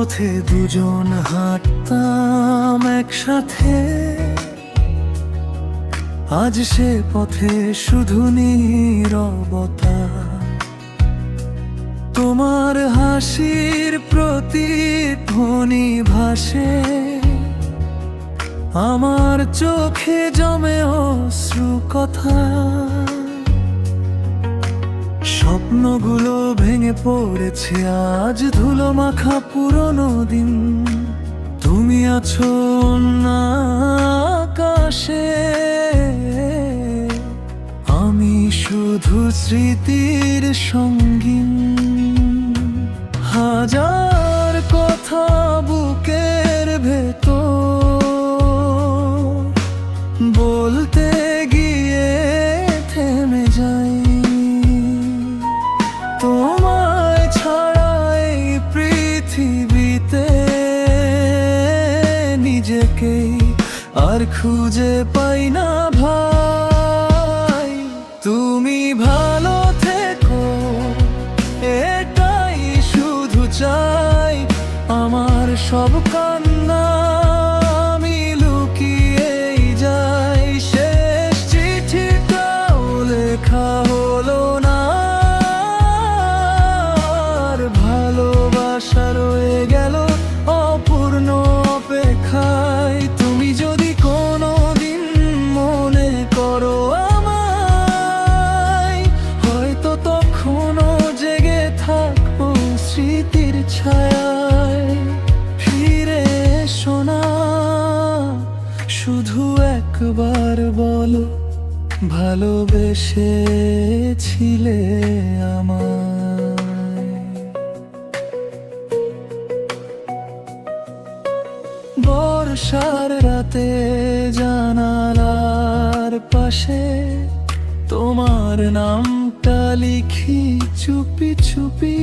পথে দুজন হাঁটতাম একসাথে, আজ সে পথে শুধু নীরবতা। তোমার হাসির প্রতিধ্বনি ভাসে, আমার চোখে জমে অশ্রু কথা। স্বপ্নগুলো ভেঙে পড়েছে আজ ধুলো মাখা পুরনো দিন। তুমি আছো অন্য আকাশে, আমি শুধু স্মৃতির সঙ্গীন। হাজার কথা বুকের ভেতর বলতে গিয়ে থেমে যাই। তোমায় ছাড়া এই পৃথিবীতে নিজেকেই আর খুঁজে পাই না ভাই। তুমি ভালো থেকো, এটাই শুধু চাই। আমার সব কান্না আমি লুকিয়েই যাই। শেষ চিঠিটাও লেখা হলো না, আর ভালোবাসা রয়ে গেল অপূর্ণ অপেক্ষায়। তুমি যদি কোনোদিন মনে করো আমায়, হয়তো তখনও জেগে থাকবো স্মৃতির ছায়ায়। ফিরে এসো না, শুধু একবার বলো ভালোবেসেছিলে আমায়। বর্ষার রাতে জানালার পাশে তোমার নামটা লিখি চুপি চুপি।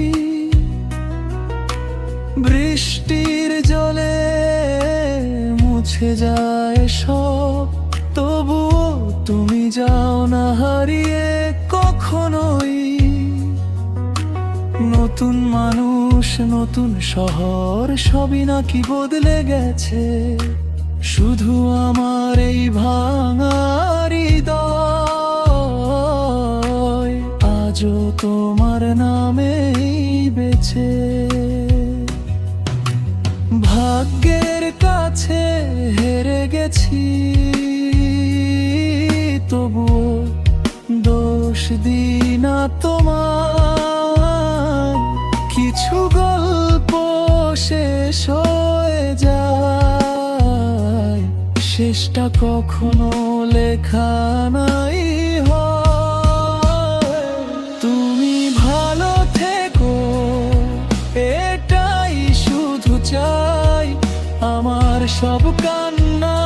বৃষ্টির জলে মুছে যায় সব, তবুও তুমি যাও না হারিয়ে কখনোই। নতুন মানুষ, নতুন শহর, সবই নাকি বদলে গেছে, শুধু আমার এই ভাঙা হৃদয় আজও তোমার নামেই বেঁচে। ভাগ্যের কাছে হেরে গেছি, তবুও দোষ দিই না তোমার। কিছু গল্প শেষ হয়ে যায়, শেষটা কখনো লেখা নাই হয়। তুমি ভালো থেকো, এটাই শুধু চাই। আমার সব কান্না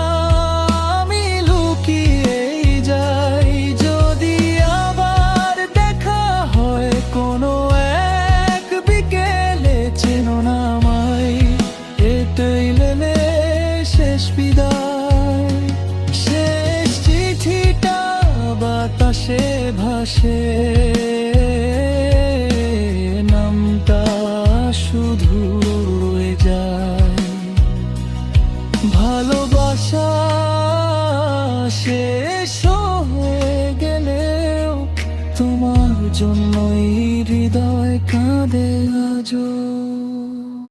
আমি লুকিয়েই যাই। যদি আবার দেখা হয় কোনো এক বিকেলে, চেনো না আমায়, এটাই লেলে শেষ বিদায়। শেষ চিঠিটা বাতাসে ভাসে, নামটা শুধু রয়ে যায়। ভালোবাসা শেষ হয়ে গেলেও তোমার জন্যই হৃদয় কাঁদে আজও।